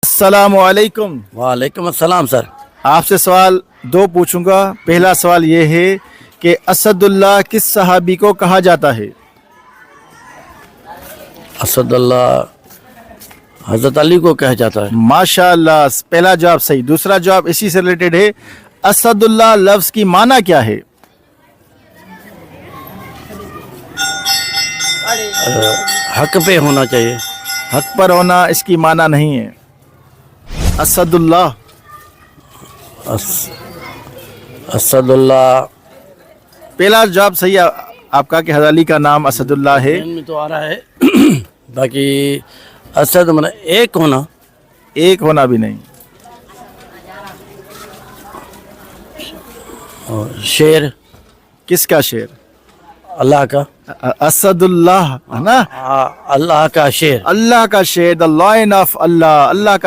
अस्सलामु अलैकुम। वालेकुम अस्सलाम सर। आपसे सवाल दो पूछूंगा। पहला सवाल ये है कि असदुल्लाह किस सहाबी को कहा जाता है? असदुल्लाह हजरत अली को कहा जाता है। माशाअल्लाह, पहला जवाब सही। दूसरा जवाब इसी से रिलेटेड है। असदुल्लाह लफ्ज की माना क्या है? हक पे होना चाहिए। हक पर होना इसकी माना नहीं है। असदुल्लाह असदुल्लाह पहला जवाब सही है आपका कि हज़रत अली का नाम असदुल्लाह है। में तो आ रहा है बाकी असद मतलब एक होना। एक होना भी नहीं। और शेर किसका शेर? अल्लाह का। असदुल्लाह है ना, अल्लाह का शेर। अल्लाह का शेर, द लायन ऑफ अल्लाह, अल्लाह का